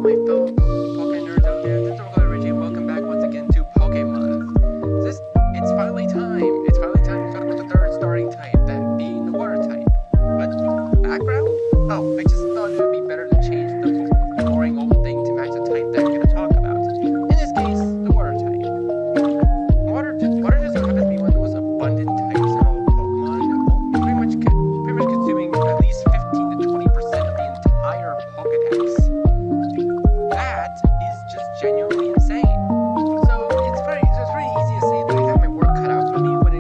my fellow Poké nerds out there. This is Reggie, and welcome back once again to PokéMonth. It's finally time. It's finally time to start with the third starting type, that being the water type. But background? Oh, I just thought it would be better to change the boring old thing to match the type that I'm going to talk about. In this case, the water type. Water just happens to be one of the most abundant types in all Pokemon, pretty much consuming at least 15 to 20% of the entire Pokedex. That is just genuinely insane. So it's pretty easy to say that I have my work cut out for me when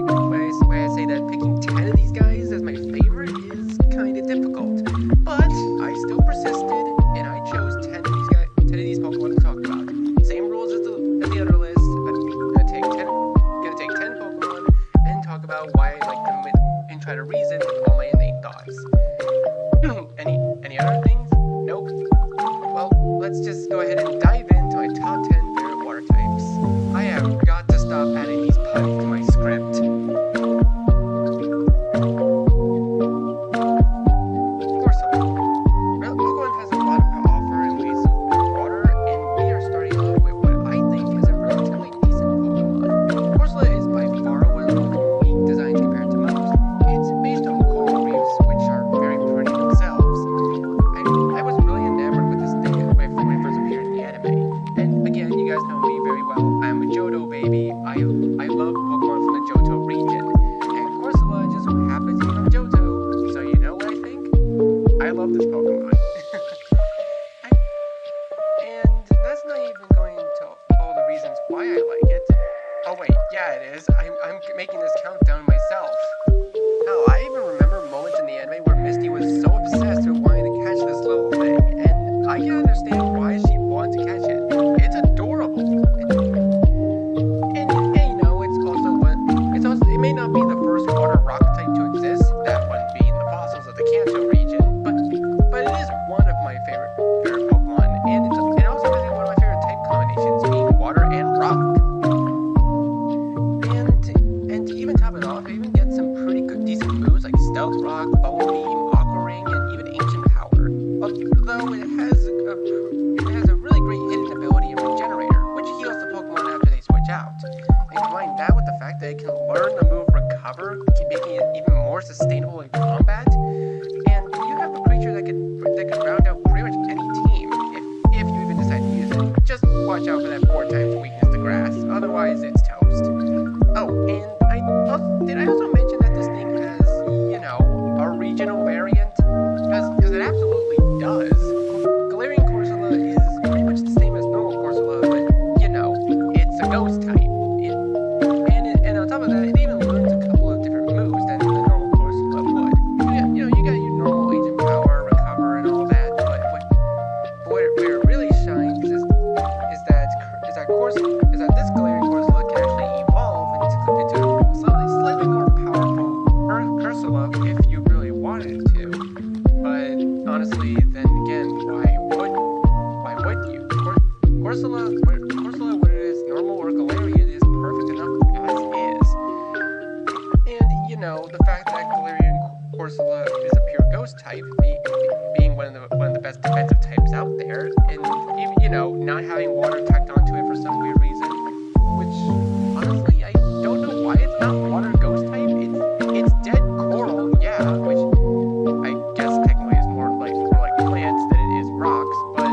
I say that picking 10 of these guys as my favorite is kind of difficult. But I still persisted, and I chose 10 of these Pokemon to talk about. Same rules as the other list. I'm gonna take 10 Pokemon and talk about why I like them and try to reason all my innate thoughts. Any other things? Nope. Well, let's just go ahead and dive into my top 10 favorite water types. I have got to stop adding these puns to my script. Pokemon has a lot to offer in ways of water, and we are starting off with what I think is a relatively decent Pokemon. Corsola is by far one of the most unique designs compared to most. It's based on coral reefs, which are very pretty themselves. I was really enamored with this thing when it first appeared in the anime. And again, you guys know me very well. I'm a Johto baby. I love Pokemon from the Johto region. And Corsola just happens to be from Johto. So you know what I think? I love this Pokemon. And that's not even going into all the reasons why I like it. Oh wait, yeah it is. I'm making this countdown myself. Hell, I even remember moments in the anime where Misty was so obsessed with wanting to catch this little thing, and I can understand why she wanted to catch it. It's adorable. And you know, it may not be the first water rock type to exist, that one being the fossils of the Kanto region, but it is one of my favorite Pokemon, and it also has one of my favorite type combinations, being water and rock. And to even top it off, I even get some pretty good decent moves like Stealth Rock, Bubble Beam, Aqua Ring, and even Ancient Power. Although it has a really great hidden ability in Regenerator, which heals the Pokemon after they switch out. And combine that with the fact that it can learn the move Recover, making it even more sustainable in combat. And you have a creature that could round out pretty much any team if you even decide to use it. Just watch out for that 4 times weakness to grass, otherwise it's toast. Oh, and did I also mention that this thing has, you know, a regional variant? Because it absolutely does. Galarian Corsola is pretty much the same as normal Corsola, but, you know, it's a ghost type. And on top of that, it even learns a couple of different moves than the normal Corsola would. You know, you got your normal Agent Power, Recover, and all that, but where it really shines is that this Galarian Corsola can actually evolve into a slightly more powerful Corsola if you really wanted to. But honestly, then again, why would you? Corsola, whether it is normal or Galarian, is perfect enough as is. And you know, the fact that Galarian Corsola is a pure ghost type, being one of the best defensive types out there, and even, you know, not having water tacked onto it for some weird reason, which honestly I don't know why it's not water ghost type. It's dead coral, yeah, which I guess technically is more like plants than it is rocks, but I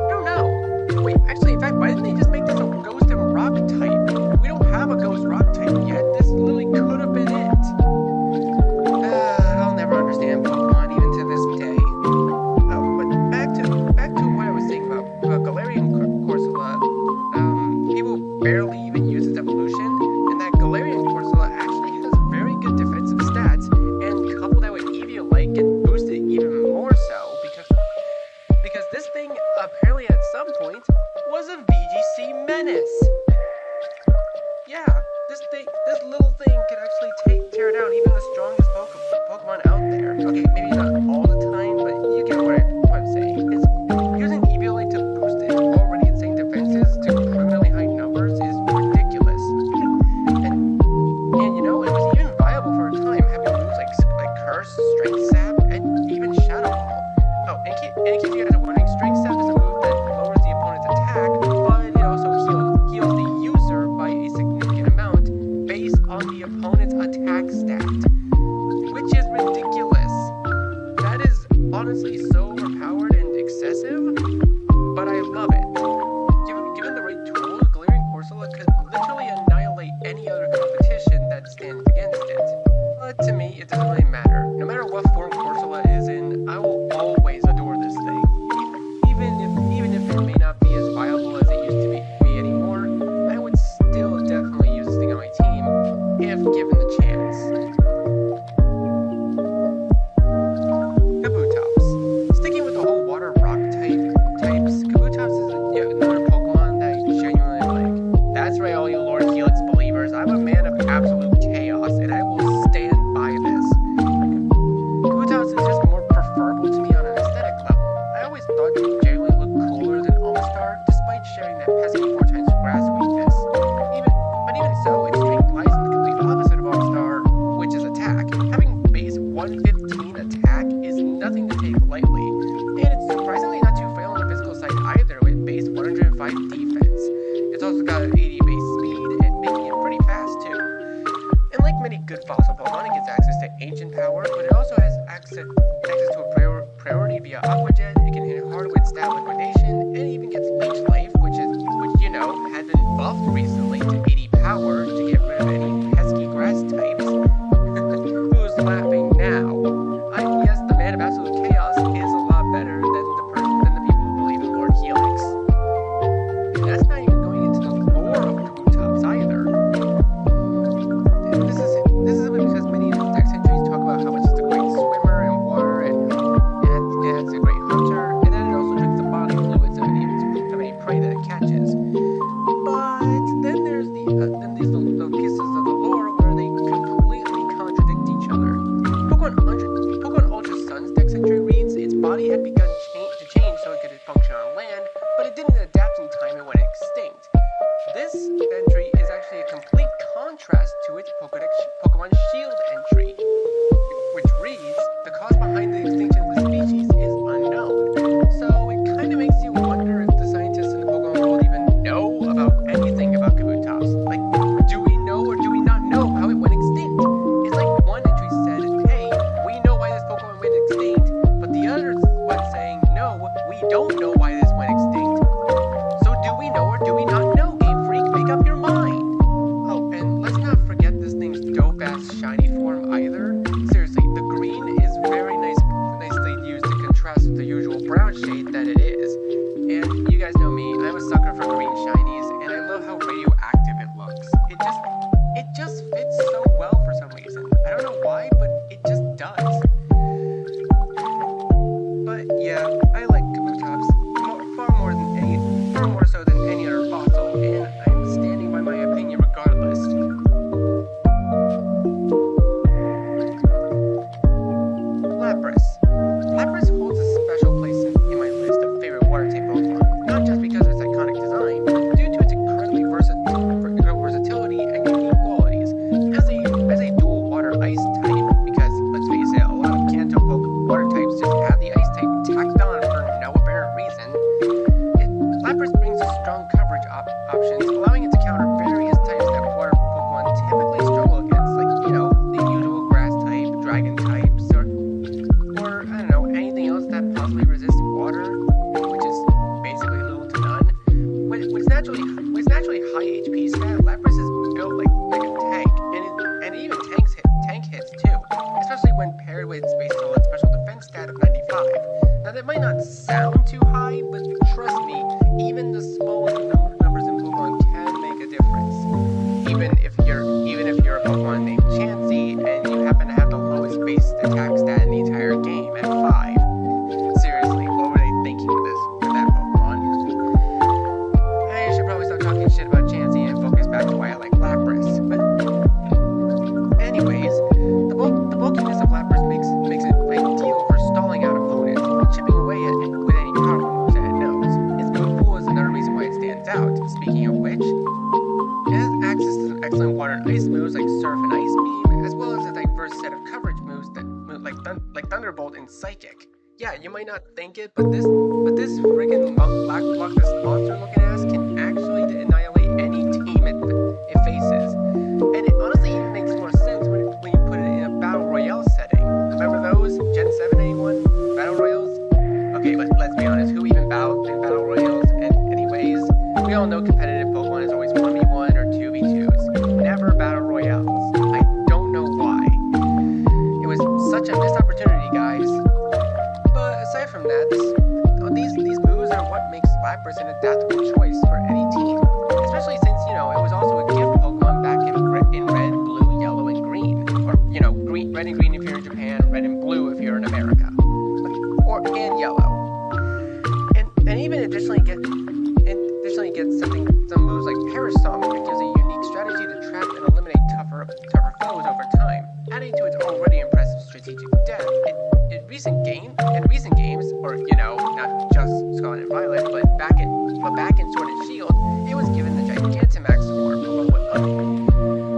don't know. Wait, actually, in fact, why didn't they just make this a ghost and rock type? We don't have a ghost rock type yet. This literally could have been it. I'll never understand Pokemon even to this day. Oh, but back to what I was saying about Galarian Corsola. People barely even use its evolution, and that Galarian Corsola actually has very good defensive stats, and couple that with Eviolite can boost it even more so, because this thing apparently at some point was a VGC menace. Yeah, this little thing can actually tear down even the strongest Pokemon out there. Okay, maybe not all the time, but you get what I'm saying. It's using Eviolite to boost its already insane defenses to criminally high numbers is ridiculous. And you know, it was even viable for a time, having moves like Curse, Strength Sap, and even Shadow Ball. Oh, and in case you guys are wondering, honestly so overpowered and excessive, but I love it. Given the right tools, Galarian Corsola could literally annihilate any other competition that stands against it. But to me, it doesn't really matter. No matter what form Corsola is in, I will always adore this thing. Even if it may not be as viable as it used to be anymore, I would still definitely use this thing on my team if given the chance. Kabutops. Sticking with the whole water rock types, Kabutops is another Pokemon that I genuinely like. That's right, all you Lord Helix believers. I'm a man of absolute chaos, and I will stand by this. Kabutops is just more preferable to me on an aesthetic level. I always thought it genuinely looked cooler than All-Star, despite sharing that pesky 4x grass weakness. But even so, its strength lies in the complete opposite of All-Star, which is attack. Having base 115 attack is nothing to take lightly, and it's surprisingly not too frail on the physical side either, with base 105 defense. It's also got 80 base speed, and making it pretty fast too. And like many good fossil Pokemon, it gets access to ancient power, but it also has access to a priority via Aqua Jet. It can hit hard with stat liquidation, and even gets leech life, which you know has been buffed recently to 80 power to get rid of any pesky grass types. Who's laughing now? Yes, the man of absolute chaos is a lot better than the people who believe in Lord Helix. And that's not even going into the lore of Kabutops either. This is simply because many dex entries talk about how much it's a great swimmer in water and it's a great hunter, and then it also drinks the body fluids of any prey that it catches. But then there's the pieces of the lore where they completely contradict each other. Pokemon Ultra Sun's dex entry reads its body had begun to change so it could function on land, but it didn't adapt in time and went extinct. This entry is actually a complete contrast to its Pokemon Shield entry, which reads, the cause behind the extinction of the species is unknown. So it kind of makes you wonder if the scientists in the Pokemon world even know about anything about Kabutops. Like, do we know or do we not know how it went extinct? It's like one entry said, hey, we know why this Pokemon went extinct, but the other one saying, no, we don't know why this went extinct. So do we know or do we not know, Game Freak? Make up your mind. Oh, and let's not forget this thing's dope-ass shiny form either. Seriously, the green is very nicely used to contrast with the usual brown shade that it is. And you guys know me, I'm a sucker for green shinies, and I love how radioactive it looks. It just fits so well for some reason. I don't know why, but it just does. But yeah, I like Kabutops far more so than any other fossil, and I'm standing by my opinion regardless. Lapras holds a special place in my list of favorite water type Pokemon, not just because of its iconic design, but due to its incredibly versatility and unique qualities. As a dual water ice type, because let's face it, a lot of Kanto water types just have the ice type tacked on for no apparent reason. Lapras brings strong coverage options, allowing it to counter various types that water Pokemon typically struggle against, like, you know, the usual grass type, dragon types, or I don't know, anything else that possibly resists water, which is basically little to none. With naturally high HP stat, Lapras is built like a tank, and it even tank hits too, especially when paired with its base solid special defense stat of 95. Now that might not sound too high, but trust me, even the smallest numbers in Pokemon can make a difference. Even if you're a Pokemon named Chansey and you happen to have the lowest base attack stat in the entire game at 5. Seriously, what were they thinking with that Pokemon? I should probably stop talking shit about Chansey and focus back to why I like Lapras. But anyways, the bulkiness of Lapras makes it ideal for stalling out opponents and chipping away at it with any powerful moves that it knows. Its move pool is another reason why it stands out. Speaking of which, it has access to some excellent water and ice moves like Surf and Ice Beam, as well as a diverse set of coverage moves that like Thunderbolt and Psychic. Yeah, you might not think it, but this friggin' black block-less monster-looking ass can actually annihilate any team it faces. And it honestly even makes more sense when you put it in a Battle Royale setting. Remember those? Gen 7 anyone? Battle Royale from that, these moves are what makes Lapras an adaptable choice for any team. Especially since, you know, it was also a gift Pokemon back in red, blue, yellow, and green. Or, you know, red and green if you're in Japan, red and blue if you're in America. And yellow. And even additionally get some moves like Perish Song, which gives a unique strategy to trap and eliminate tougher foes over time, adding to its already impressive strategic depth. In recent games, or you know, not just Scarlet and Violet, but back in Sword and Shield, it was given the Gigantamax form, along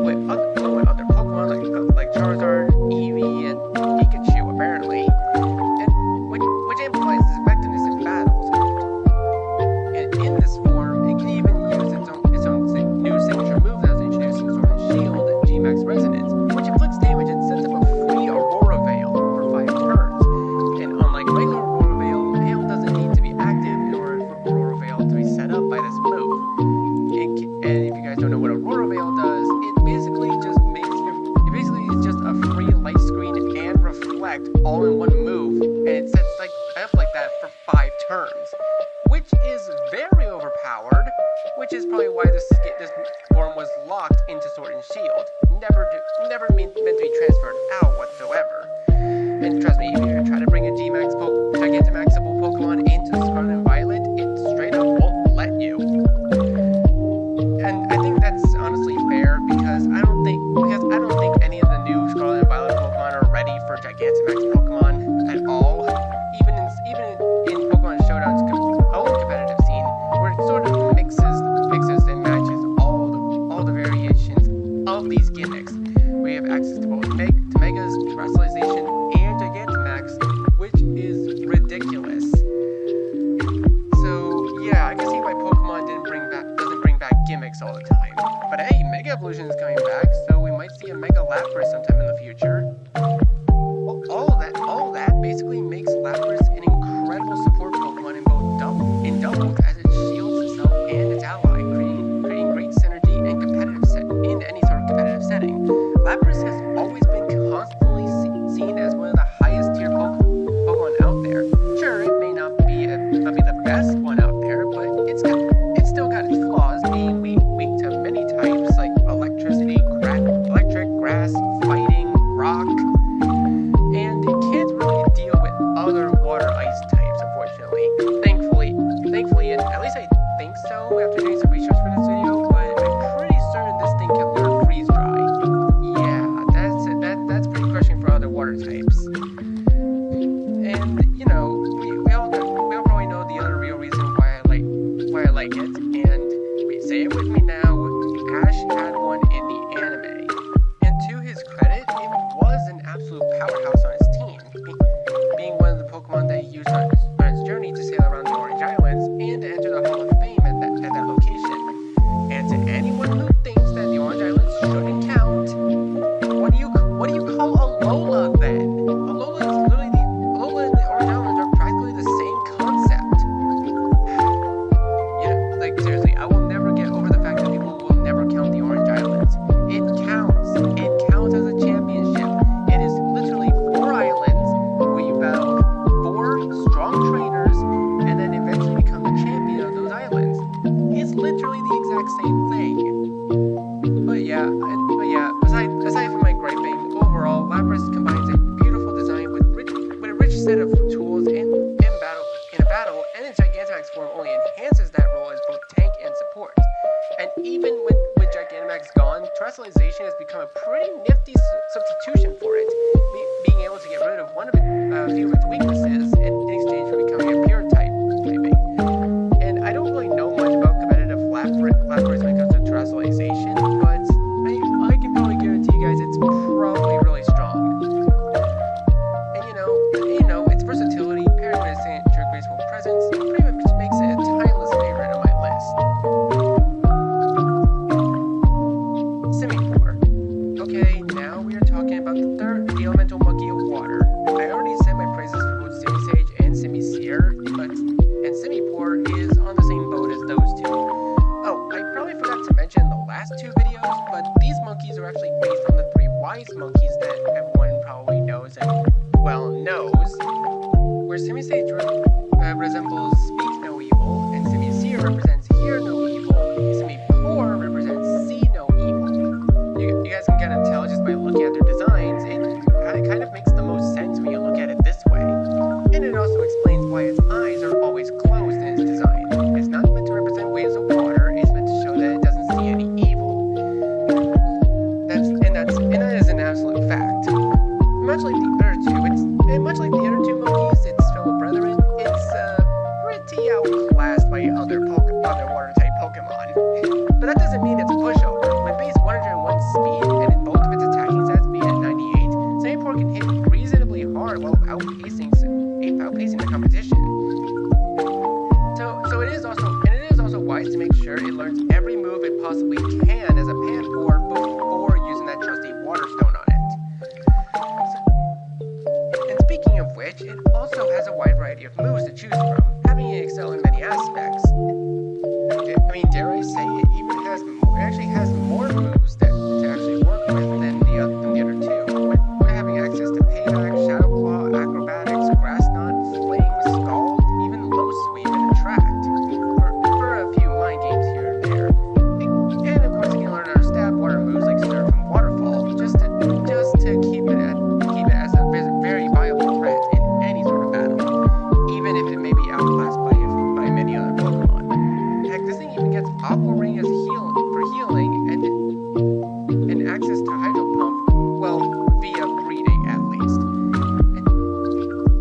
with other Pokemon like Charizard, Eevee, and Pikachu, apparently, and which amplifies its effectiveness in battles. And in this form, it can even use its own new signature move that was introduced in Sword and Shield, G-Max Resonance, which inflicts damage and sets up a free Aurora Veil for 5 turns. And unlike regular Aurora Veil, Veil doesn't need to be active in order for Aurora Veil to be set up by this move. And if you guys don't know what Aurora Veil does, it basically is just a free light screen and reflect all in one move, and it sets up like that for 5 turns, which is very overpowered, which is probably why this form was locked into Sword and Shield, never meant to be transferred out whatsoever. And trust me, if you try to bring a Gigantamaxable Pokemon into Scarlet and Violet, it straight up won't let you. And I think that's honestly fair because I don't think any of the new Scarlet and Violet Pokemon are ready for Gigantamax Pokemon at all. Even in Pokemon Showdown's own competitive scene, where it sort of mixes and matches all the variations of these gimmicks. We have access to both Megas, Terrestrialization, and Gigantamax, which is ridiculous. So yeah, I can see why Pokemon doesn't bring back gimmicks all the time. But hey, Mega Evolution is coming back, so we might see a Mega Lapras sometime in the future. All that basically makes Lapras an incredible support Pokemon in doubles as it shields itself and its ally, creating great synergy and in any sort of competitive setting. Lapras has always been constantly seen as one of the highest tier Pokemon out there. Sure, it may not be the best one out there, but it's still got its flaws, being weak to many types like electric, grass, fighting, rock, and it can't really deal with other water ice types, unfortunately. Thankfully, and at least I think so after doing some research for this video, but I'm pretty certain this thing can learn freeze dry. Yeah, that's pretty crushing for other water types. And you know, we all probably know the other real reason why I like it, and say it with me now. Ash had one in the anime, and to his credit, it was an absolute powerhouse on his team, being one of the Pokemon that he used on its journey to sail around the Orange Islands and to enter the Hall of Fame at that location. And to anyone who thinks that the Orange Islands shouldn't count, what do you call Alola then? Alola and the Orange Islands are practically the same concept. Yeah, like seriously, I will never get over the fact that people will never count the Orange Islands. It counts. It counts as a championship. It is literally 4 islands where you battle 4 strong trainers and then eventually become the champion of those islands. It's literally the exact same thing. But yeah, aside from my griping, overall, Lapras combines a beautiful design with a rich set of tools in a battle, and its Gigantamax form only enhances that role as both tank and support. And even with Gigantamax gone, Terrestrialization has become a pretty nifty substitution for it, being able to get rid of one of a few of its weaknesses in exchange for becoming a pure typing. And I don't really know much about competitive Lapras when it comes to Terrestrialization, but I can probably guarantee you guys it's probably really strong. And you know, its versatility paired with its signature graceful presence pretty much makes it a timeless favorite on my list. Simipour. Okay, now we are talking about the elemental monkey of water. I already said my praises for both Simisage and resembles speaks no evil, and semi-seer represents hear no evil. Semi-poor represents see no evil. You guys can kind of tell just by looking at their designs, it kind of makes the most sense when you look at it this way. And it also explains why its eyes are always closed in its design. It's not meant to represent waves of water, it's meant to show that it doesn't see any evil. And that is an absolute fact. Much like the other two monkeys, its fellow brethren, it's pretty outclassed by other water-type Pokemon. But that doesn't mean it's a pushover. With base 101 speed and both of its attacking stats being at 98, Sandport can hit reasonably hard while outpacing the competition. So it is also wise to make sure it learns every move it possibly can as a Panpour before using that trusty Water Stone on it. And speaking of which, it also has a wide variety of moves to choose from, having it excel in many aspects. I mean, dare I say, it actually has more moves to actually work with than the other two, with having access to Payback, Shadow Claw, Acrobatics, Grass Knot, Flame, Scald, even Low Sweep, and Attract, for a few mind games here and there. And of course, you can learn how to stab water moves like Surf and Waterfall, just to keep it as a very viable threat in any sort of battle, even if it may be outclassed by many other Pokemon. Heck, this thing even gets Aqua Ring as for healing and access to Hydro Pump, well, via breeding at least.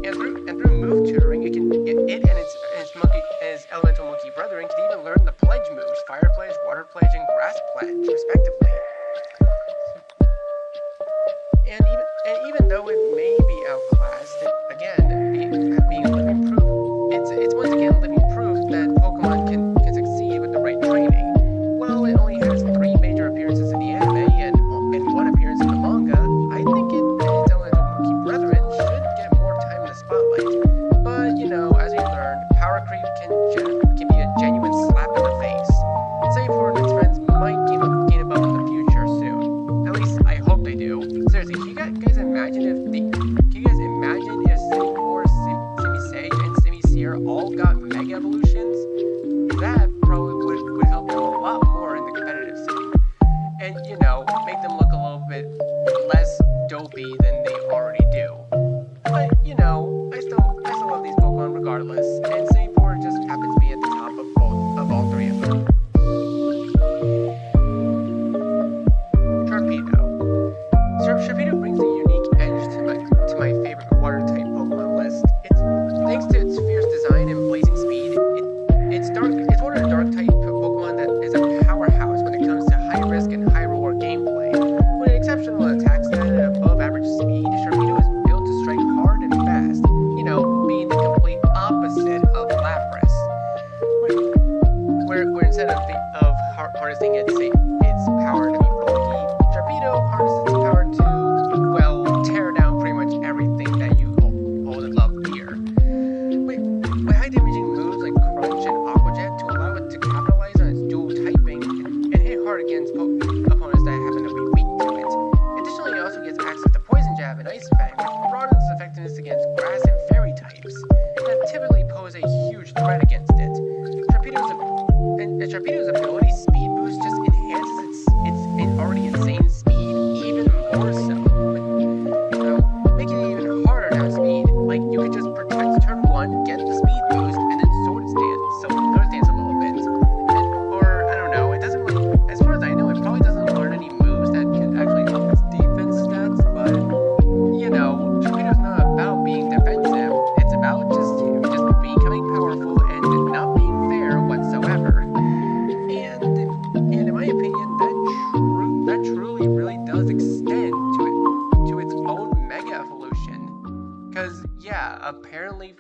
And through move tutoring, it and its elemental monkey brethren can even learn the pledge moves: Fire Pledge, Water Pledge, and Grass Pledge, respectively. And even though it may be outclassed, again, being living proof, it's once again living proof that Pokemon can succeed with the right training. While it only has 3 major appearances in the anime and 1 appearance in the manga, I think its elemental monkey brethren should get more time in the spotlight. But as we learned, power creep can be a genuine slap in the face. Save for its friends might gain above in the future soon. At least I hope they do. Seriously, can you guys imagine if Semi-Poor, Semi-Sage, and Semi-Seer all got Mega Evolutions? That probably would help them a lot more in the competitive scene. And, make them look a little bit less dopey than they already do. But, I still love these Pokemon regardless, and Semi-Poor just happens to be at the top of all 3 of them. Sharpedo brings a unique edge to my favorite water-type Pokemon list. Thanks to its fierce design and blazing speed, it's one of the dark-type Pokemon that is a powerhouse when it comes to high-risk and high-reward gameplay. With an exceptional attack stat and above-average speed, Sharpedo is built to strike hard and fast, being the complete opposite of Lapras, where instead of harnessing its power to be bulky, Sharpedo harnesses its power to, well, tear down pretty much everything that you hold and love dear. With high-damaging moves like Crunch and Aqua Jet to allow it to capitalize on its dual typing and hit hard against opponents that happen to be weak to it. Additionally, it also gets access to Poison Jab and Ice Fang, which broadens its effectiveness against Grass and Fairy types that typically pose a huge threat against it. Sharpedo's ability Speed Boost just enhances its already insane speed even more so. Making it even harder to outspeed. Like, you could just protect turn 1, get the speed boost, and then sword stance a little bit. Or, I don't know, it doesn't really, as far as I know, it probably doesn't learn any moves that can actually up its defense stats, but, Sharpedo's not about being defensive, it's about just becoming powerful and not being fair whatsoever. And in my opinion, that truly really does extend to its own Mega Evolution. Because, yeah, apparently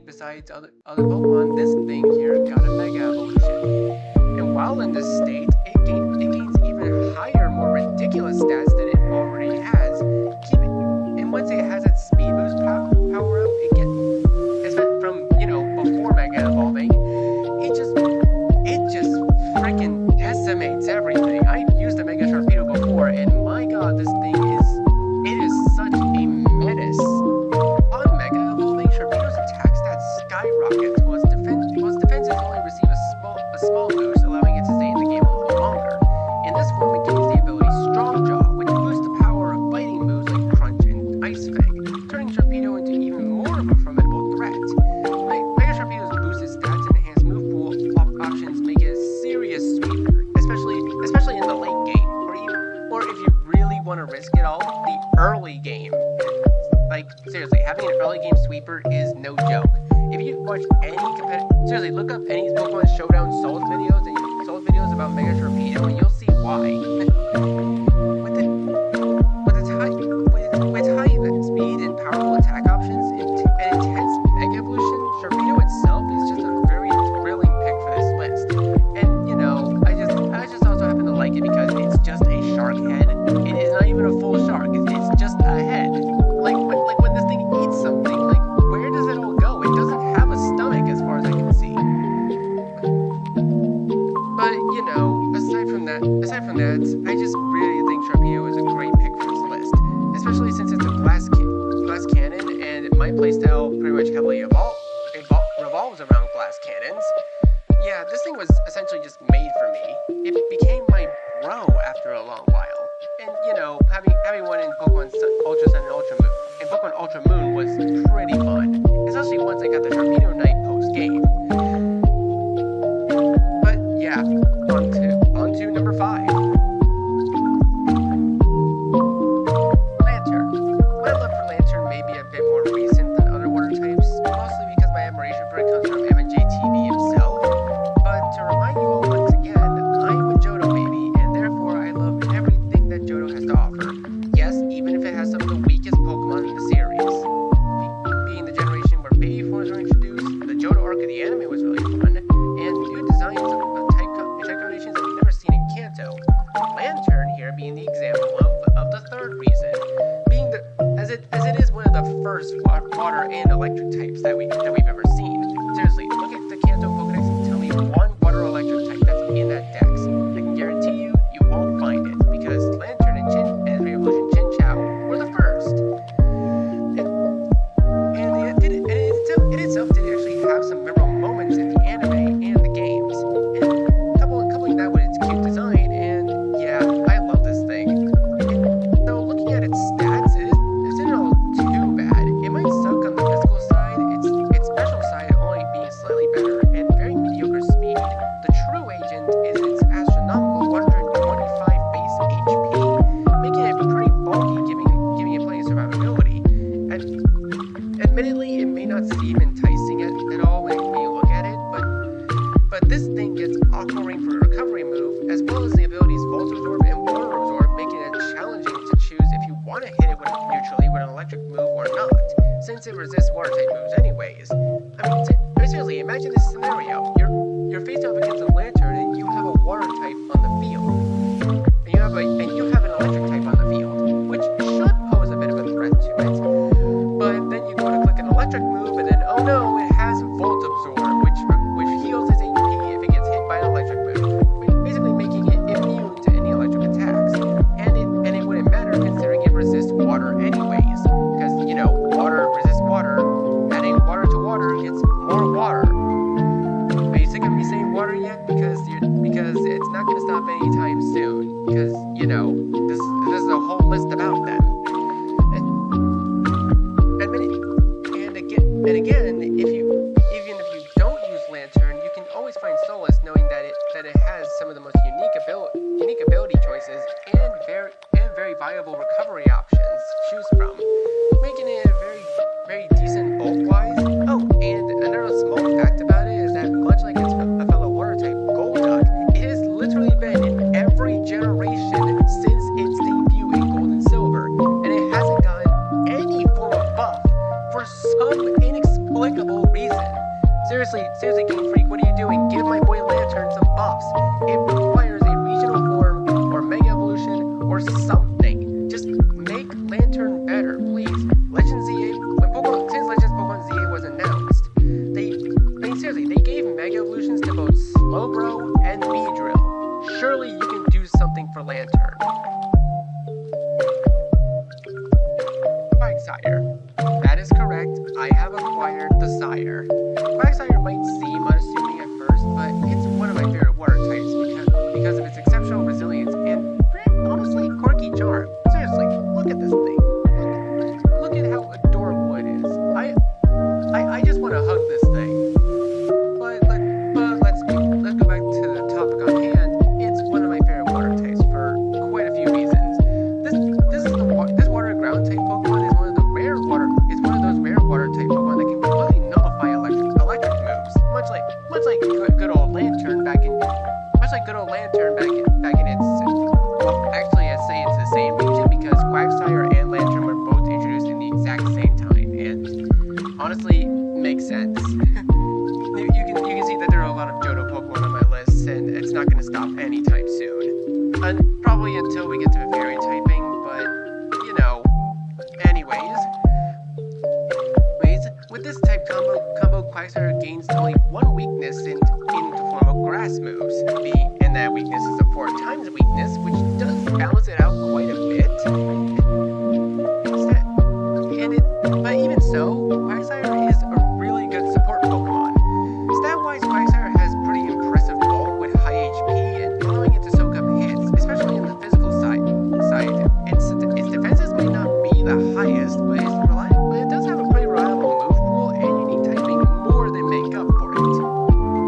besides other Pokemon, this thing here got a Mega Evolution. And while in this state, it gains even higher, more ridiculous stats than it already has. And once it has its Speed Boost power up, it gets from before Mega Evolving, it just freaking decimates everything. I've used a Mega Sharpedo before, and my god, this thing is such a menace. On Mega Evolving, Sharpedo's attack stats skyrockets, while its defenses only receive a small boost, allowing it to stay in the game a little longer. In this form, it gains the ability Strong Jaw, which boosts the power of biting moves like Crunch and Ice Fang, turning Torpedo into even more of a formidable threat. Mega Torpedo's boosted stats and enhanced move pool options make it a serious sweeper, especially in the late game, or if you really want to risk it all, the early game. Like, seriously, having an early game sweeper is no joke. If you watch any seriously, look up any Pokemon Showdown Sold videos about Mega Torpedo, and you'll see why. With high speed and powerful attack options and intense Mega Evolution, Torpedo itself is just a very thrilling pick for this list. And you know, I just also happen to like it because it's just a shark head. It is not even a full shark. It's just a head. Like when this thing eats something, like where does it all go? It doesn't have a stomach as far as I can see. But you know, aside from that, I just really think Torpedo is a great pick for this list, especially since it's a glass cannon, and my playstyle pretty much heavily revolves around glass cannons. Yeah, this thing was essentially just made for me. It became my bro after a long while. And you know, having one in Pokemon Ultra Sun and Ultra Moon, and Pokemon Ultra Moon was pretty fun, especially once I got the Torpedo Knight post game. But yeah, on to number 5. Lantern. My love for Lantern may be a bit more recent than other water types, mostly because my admiration for it comes from MJTV himself. But to remind you all once again, I'm a Johto baby, and therefore I love everything that Johto has to offer. Yes, even if it has some of the weakest Pokemon in the series. Being the generation where baby forms were introduced, the Johto arc of the anime was really fun, and new designs of type combinations that we've never seen in Kanto. Lantern here being the example of the third reason, being as it is one of the first water and electric types that we've ever seen. Seriously, look at the Kanto Pokedex and tell me one water electric type that's in that dex. I can guarantee you won't find it, because Lantern and Re-Evolution Chinchou were the first. It itself did actually have some memorable moments in the anime and the games. And coupling that with its cute design, and yeah, I love this thing. Though looking at its stats, it's not too bad. It might suck on the physical side, its special side only being slightly better, and very mediocre speed. The true agent is its astronomical 125 base HP, making it pretty bulky, giving it plenty of survivability. Admittedly, it may not seem enticing at all when you look at it, but this thing gets Aqua Ring for a recovery move, as well as the abilities Volt Absorb and Water Absorb, making it challenging to choose if you want to hit it neutrally with an electric move or not, since it resists water type moves anyways. I mean, seriously, imagine this scenario. You're faced up against a Lantern and you have a water type on the field, and you have an electric type on the field, which should pose a bit of a threat to it. But then you go to click an electric move, and then oh no, it has Volt Absorb, which heals its HP if it gets hit by an electric move, basically making it immune to any electric attacks. And it wouldn't matter considering it resists water anyways, because you know, water resists water. Adding water to water gets more water. Are you sick of me saying water yet? Because it's not going to stop anytime soon. Because you know, this is a whole list about them. And again, even if you don't use Lantern, you can always find solace knowing that it has some of the most unique ability choices and very viable recovery options to choose from, making it very decent bulk-wise. Oh, and another small fact about it is that much like its fellow water type Golduck, it has literally been in every generation since its debut in Gold and Silver, and it hasn't gotten any form of buff for some inexplicable reason. Seriously, Game Freak, what are you doing? Give my boy Lantern some buffs. It requires a regional form or Mega Evolution or something. Just make Lantern better, please. Legend ZA, since Legends Pokemon ZA was announced, they gave Mega Evolutions to both Slowbro and Beedrill. Surely you can do something for Lantern. Quagsire. That is correct, I have acquired the Sire. Quagsire might seem unassuming at first, but it's one of my favorite water types because of its exceptional resilience and honestly quirky charm. Seriously, look at this thing. Look at how adorable it is. I just want to hug this thing. But let's go back to the topic on hand. It's one of my favorite water types for quite a few reasons. This water ground type Pokemon is one of those rare water type Pokemon that can completely nullify electric moves, much like good old Lantern back in its, well, actually I'd say it's the same region because Quagsire and Lantern were both introduced in the exact same time, and honestly makes sense. you can see that there are a lot of Johto Pokemon on my list, and it's not going to stop anytime soon, probably until we get to fairy typing. But you know, anyways, with this type combo Quagsire gains only one weakness in the form of grass moves, and that weakness is a 4 times weakness, which does balance it out quite a bit. But even so, Quagsire is a really good support Pokemon. Stat-wise, Quagsire has pretty impressive bulk with high HP and allowing it to soak up hits, especially on the physical side. Its defenses may not be the highest, but it does have a pretty reliable move pool and unique typing more than make up for it.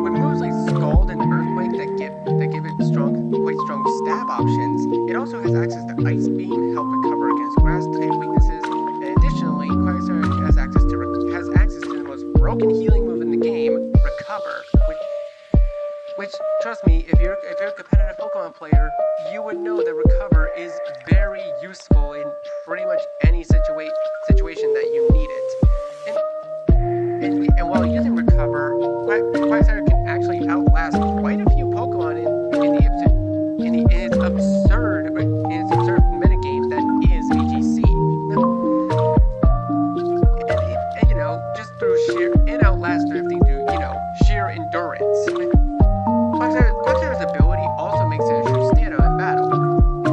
With moves like Scald and Earthquake that give it quite strong stab options, it also has access to Ice Beam, help recover against grass type weaknesses, and additionally, Quagsire has access to the most broken healing move in the game, Recover, which trust me, if you're a competitive Pokemon player, you would know that Recover is very useful in pretty much any situation that you need it. And while using Recover, Quagsire can actually outlast quite a few Pokemon in its absurd metagame that is VGC. And you know, just through outlast everything through, you know, sheer endurance. Quagsire's ability also makes it a true standout in battle.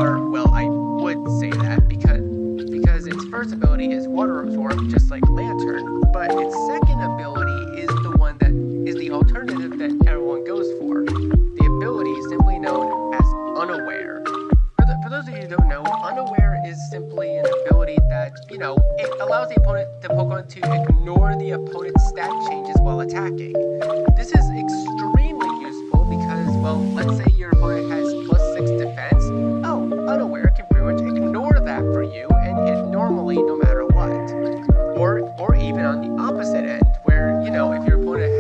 Or, well, I would say that because its first ability is Water Absorb, just like Lantern, but its second ability is the one that is the alternative that everyone goes for. The ability is simply known as Unaware. For those of you who don't know, Unaware is simply an ability that, you know, it allows the Pokemon to ignore the opponent's stat changes while attacking. This is extremely useful because, well, let's say your opponent has +6 defense. Oh, Unaware can pretty much ignore that for you and hit normally no matter what. Or even on the opposite end, where, you know, if your opponent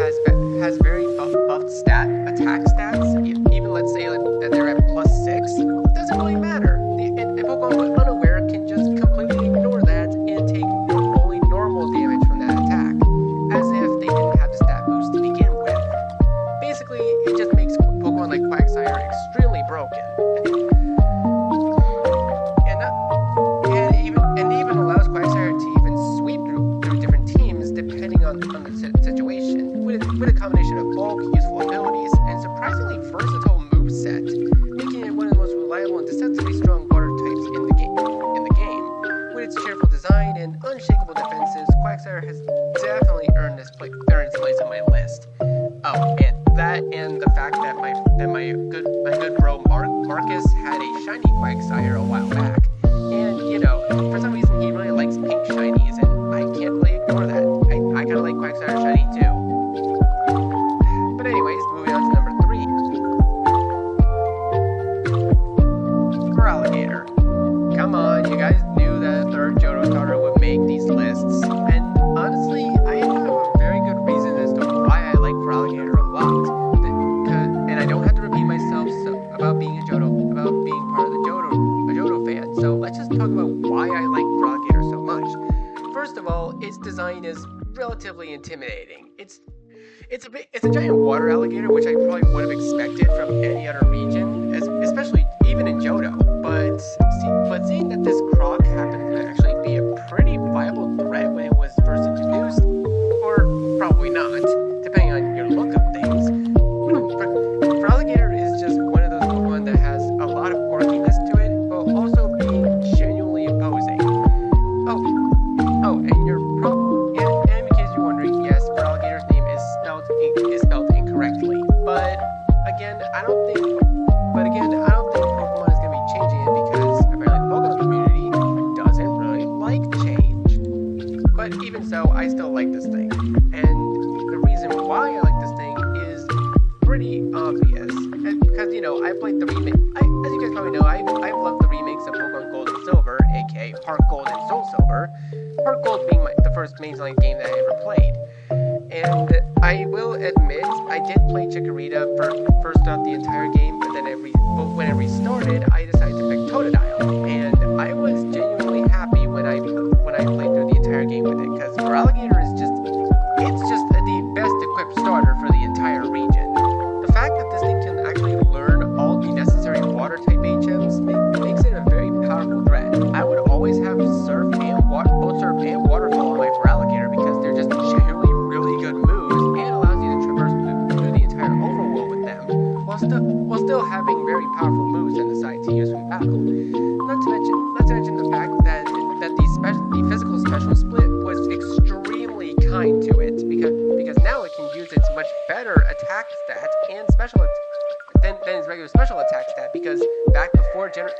has very buffed attack stats, even let's say that they're at +6, it doesn't really matter. A Pokemon with Unaware can just completely ignore that and take only normal damage from that attack, as if they didn't have the stat boost to begin with. Basically, it just makes Pokemon like Quagsire extremely broken. And even allows Quagsire to even sweep through different teams depending on the situation, with a combination of bulk, useful abilities, and surprisingly versatile moveset, making it one of the most reliable and deceptively strong water types in the game. With its cheerful design and unshakable defenses, Quagsire has definitely earned its place on my list. Oh, and the fact that my good bro Marcus had a shiny Quagsire a while back, and you know, for some reason he really likes pink shinies, and I can't really ignore that. I kind of like Quagsire shiny too. But anyways, moving on to number 3. Feraligatr. Come on, you guys knew that a third Johto starter would make these lists, and honestly, I have a very good reason as to why I like Feraligatr a lot. And I don't have to repeat myself about being part of a Johto fan. So let's just talk about why I like Feraligatr so much. First of all, its design is relatively intimidating. It's a giant water alligator, which I probably would have expected from any other region, especially even in Johto. But seeing that this croc happened to actually be a pretty viable threat when it was first introduced, or probably not, depending on your look of things, Feraligatr is just one of those Pokemon that has a lot of quirkiness to it, while also being genuinely imposing. And in case you're wondering, yes, Feraligatr's name is spelled I don't think, but again, I don't think Pokemon is going to be changing it because apparently the Pokemon community doesn't really like change. But even so, I still like this thing. And the reason why I like this thing is pretty obvious. And because, you know, I played the remake. As you guys probably know, I've loved the remakes of Pokemon Gold and Silver, aka Heart Gold and Soul Silver. Heart Gold being the first mainline game that I ever played. And I will admit, I did play Chikorita first throughout the entire game, but then when I restarted, I decided to pick Totodile. And I was genuinely happy when I played through the entire game with it, because Feraligatr is just the best equipped starter for the entire region. The fact that this thing can actually learn all the necessary water type HMs makes it a very powerful threat. I would always have Surf and Waterfall on my Feraligatr because they're just genuinely really good moves and allows you to traverse through the entire overworld with them, while still having very powerful moves on the side to use from battle. Not to mention the fact that the physical special split was extremely kind to it because now it can use its much better attack stat and than its regular special attack stat, because back before Generation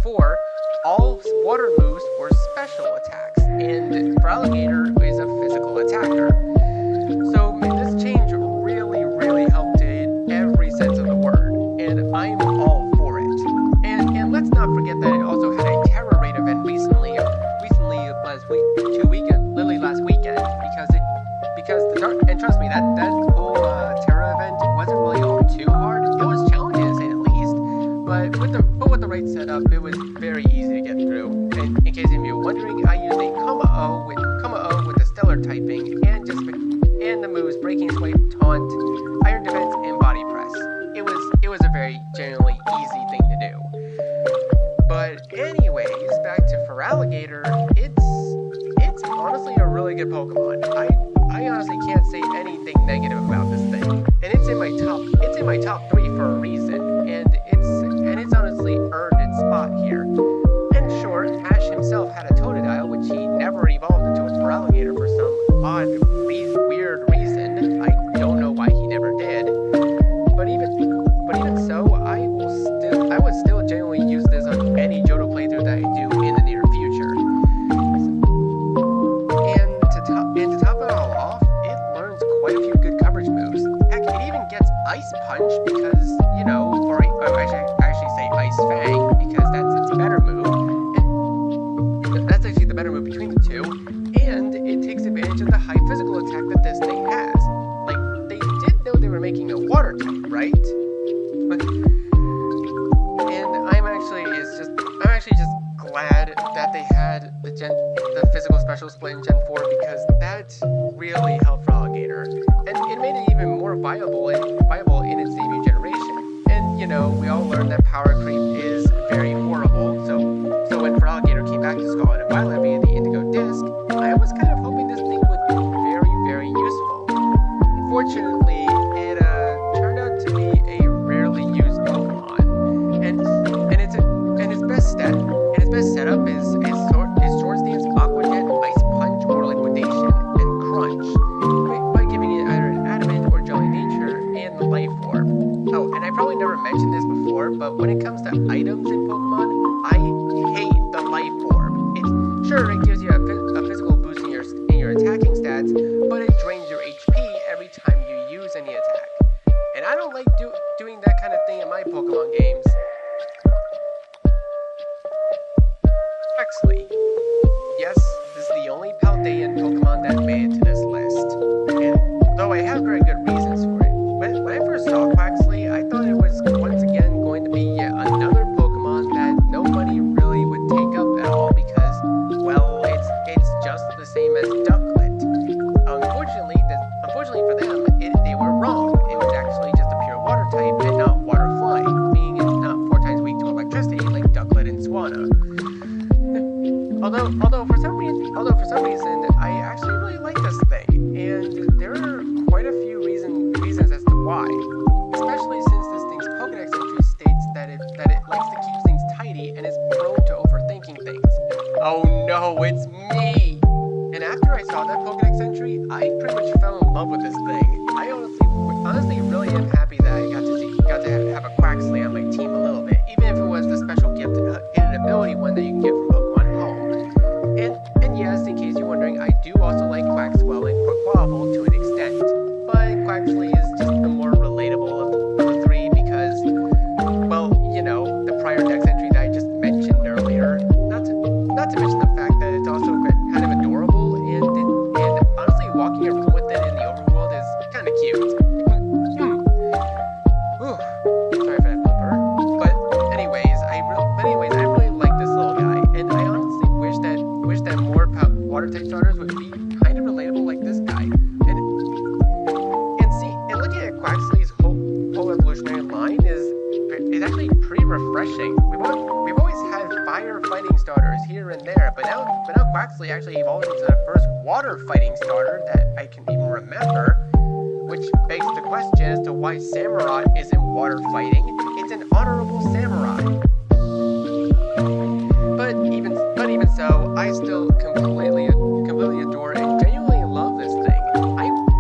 4, all water moves were special attacks, and Feraligatr is a physical attacker. So this change really, really helped it in every sense of the word, and I'm all for it. And let's not forget that it also had a Terror Raid event literally last weekend, and trust me, that whole Terra event wasn't really all too hard. It was challenging to say the least, but with the right setup, it was very easy to get through. And in case of you were wondering, I used a Kuma-O with the Stellar typing and the moves Breaking Swipe, Taunt, Iron Defense, and Body Press. It was a very genuinely easy thing to do. But anyways, back to Feraligatr, it's honestly a really good Pokemon. I honestly can't say anything negative about this thing, and it's in my top 3 for a reason, and it's honestly earned its spot here. And sure, Ash himself had a Totodile, which he never evolved into a Feraligatr for some odd, weird reason. I don't know why he never did. But even so, I would still genuinely use this on any Johto playthrough that I do in the near future. And to top it all off, it learns quite a few good coverage moves. Heck, it even gets Ice Punch because, you know, or I should actually say Ice Fang because that's its better move. And that's actually the better move between the two. And it takes advantage of the high physical attack that this thing has. Like, they did know they were making a water type, right? And I'm actually just glad that they had the physical special split in Gen 4 because that really helped Feraligatr, and it made it even more viable in its debut generation. And you know, we all learned that power creep is very horrible. So when Feraligatr came back to Scarlet and Violet via the Indigo Disc, I was kind of hoping this thing would be very, very useful. Unfortunately, it turned out to be a rarely used Pokemon, and its best setup is Sword Stance, Aqua Jet, Ice Punch, or Liquidation, and Crunch, by giving it either an Adamant or Jelly Nature and the Life Orb. Oh, and I probably never mentioned this before, but when it comes to items in Pokemon, I hate the Life Orb. It gives you a physical boost in your attacking stats, but it drains your HP every time you use any attack. And I don't like doing that kind of thing in my Pokemon games. Huxley. Yes, this is the only Paldean Pokemon that made it to this list. And though I have very good reasons for it, when I first saw Quaxley, I thought it was once again going to be yet another Pokemon that nobody really would take up at all because, well, it's just the same as Ducklet. Unfortunately for them, they were wrong. It was actually just a pure water type and not water flying, being it's not 4 times weak to electricity like Ducklet and Swanna. Although for some reason, I actually really like this thing, and there are quite a few reasons as to why. Especially since this thing's Pokédex entry states that it likes to keep things tidy and is prone to overthinking things. Oh no, it's me! And after I saw that Pokédex entry, I pretty much fell in love with this thing. I honestly really refreshing. We've always had fire fighting starters here and there, but now Quaxly actually evolved into the first water fighting starter that I can even remember, which begs the question as to why Samurott isn't water fighting. It's an honorable samurai. But even so, I still completely adore and genuinely love this thing.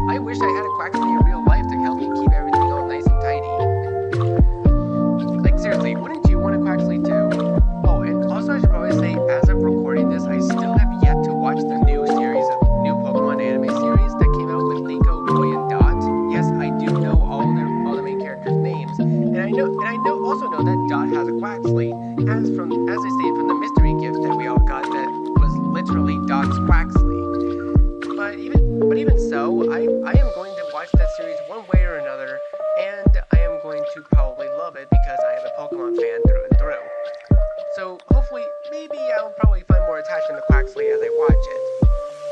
I wish I had a Quaxly in real life to help me keep everything all nice and tidy. Like seriously, wouldn't you want a Quaxly too? Oh, and also I should probably say, as of recording this, I still have yet to watch the new Pokemon anime series that came out with Liko, Roy, and Dot. Yes, I do know all the main characters' names, and I also know that Dot has a Quaxly, as I stated from the mystery gift that we all got that was literally Dot's Quaxly. But even so, I am going to watch that series one way or another, and I am going to probably love it because I am a Pokemon fan through and through. So hopefully, maybe I'll probably find more attachment to Quaxly as I watch it.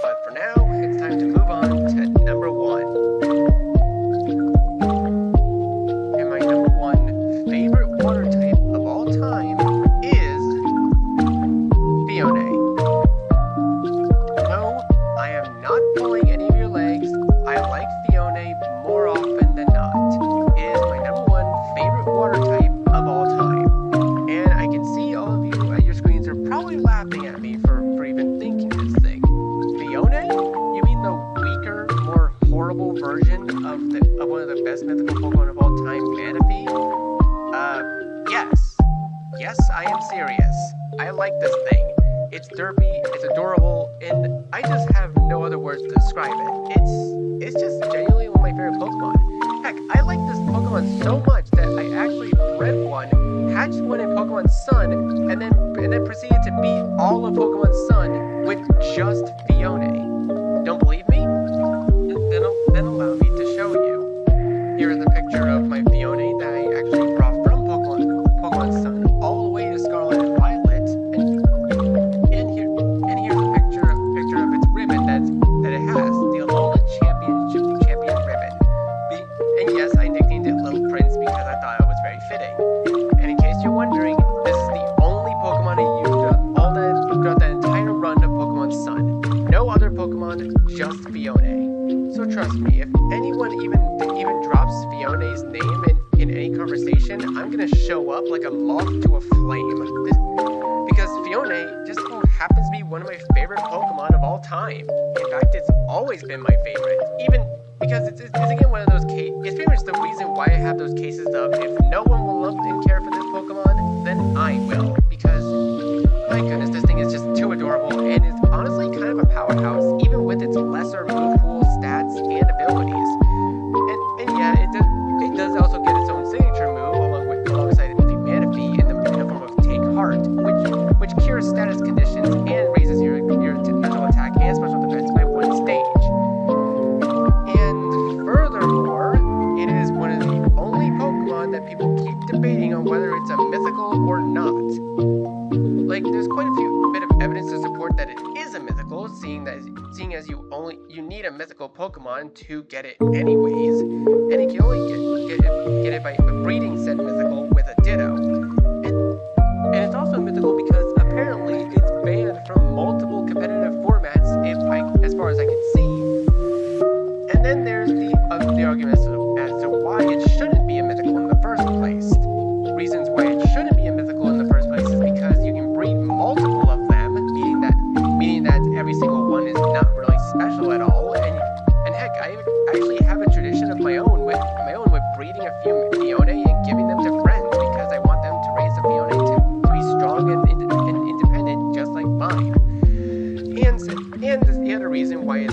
But for now, it's time to move on to number 1. And my number 1 favorite water type of all time is Phione. No, I am not pulling any of your legs. I like Phione more often than not. It is my number 1 favorite water type of all time. And I can see all of you at your screens are probably laughing at me for even thinking this thing. Phione? You mean the weaker, more horrible version of one of the best mythical Pokemon of all time, Manaphy? Yes. Yes, I am serious. I like this thing. It's derpy, it's adorable, and I just have no other words to describe it. It's just genuinely one of my favorite Pokemon. Heck, I like this Pokemon so much that I actually bred one, hatched one in Pokemon Sun, and then proceeded to beat all of Pokemon Sun with just Phione. Don't believe me? Then allow me to show you. Here is a picture of my Phione that I actually brought from Pokemon Sun all the way to Scarlet and Violet, and here's a picture of its ribbon that it has, the Alola Champion ribbon. And yes, I nicknamed it Little Prince because I thought it was very fitting. And in case you're wondering, this is the only Pokemon I used throughout that entire run of Pokemon Sun. No other Pokemon, just Phione. So trust me, if anyone even drops Fione's name in any conversation, I'm gonna show up like a moth to a flame. Because Phione just so happens to be one of my favorite Pokemon of all time. In fact, it's always been my favorite. Even because it's again one of those cases. It's pretty much the reason why I have those cases of if no one will love and care for this Pokemon, then I will. Because my goodness, this thing is just too adorable and is honestly kind of a powerhouse, even with its lesser move pool, stats, and abilities. And yeah, it does also get its own signature move alongside Manaphy in the form of Take Heart, which cures status conditions and raises your special attack and special defense by 1 stage. And furthermore, it is one of the only Pokemon that people keep debating on whether it's a mythical or not. Like, there's quite a bit of evidence to support that it is a mythical, seeing as you need a mythical Pokemon to get it anyways, and you can only get it by breeding said mythical with a Ditto. And it's also mythical because apparently it's banned from multiple competitive formats, as far as I can see. And then there's the argument as to why it shouldn't be a mythical in the first place. Reasons why it shouldn't be a mythical in the first place is because you can breed multiple of them, meaning that every single one is not really special at all. And heck, I actually have a tradition of my own with breeding a few Phione and giving them to friends because I want them to raise a Phione to be strong and independent, just like mine. And the other reason why it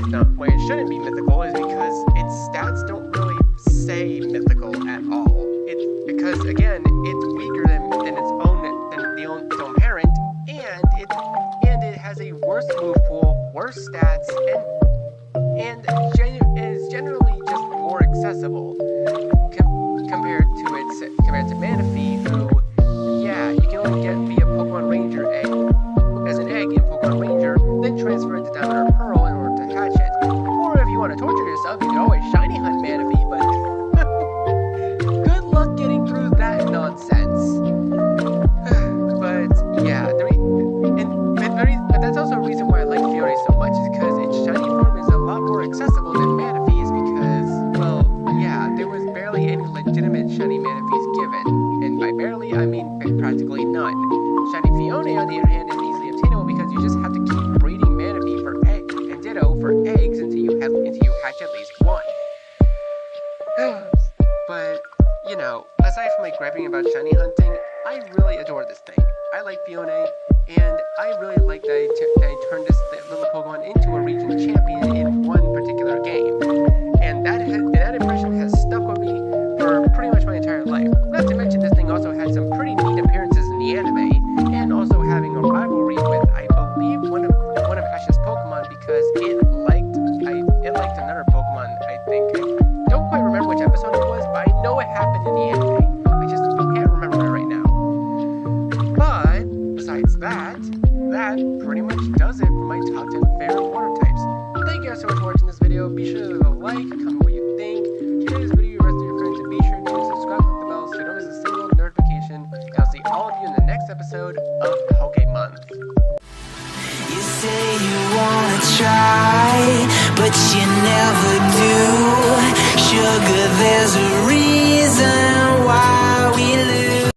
shouldn't be mythical is because its stats don't really say mythical at all. It's because again, it's weaker than its own parent, and it has a worse move pool, worse stats, and is generally just more accessible compared to Manaphy, who, yeah, you can only get via Pokemon Ranger egg as an egg in Pokemon Ranger, then transfer it to Diamond or Pearl in order to hatch it. Or if you want to torture yourself, you can always shiny hunt Manaphy, but good luck getting through that nonsense. But, you know, aside from like griping about shiny hunting, I really adore this thing. I like Fiona, and I really like that I turned this little Pokemon into a regional champion in one particular game. And that impression has stuck with me for pretty much my entire life. Not to mention this thing also had some pretty neat appearances in the anime, and also having a rivalry with, I believe, one of Ash's Pokemon because it liked another Pokemon. I think I don't quite remember which episode it was, but I know it happened in the anime. I just can't remember it right now. But besides that pretty much does it for my top 10 favorite water types. Thank you guys so much for watching this video. Be sure to leave a like, comment what you think, share this video with the rest of your friends, and be sure to subscribe and click the bell so you don't miss a single notification. And I'll see all of you in the next episode of PokéMonth. You say you wanna try, but you never do. Sugar, there's a reason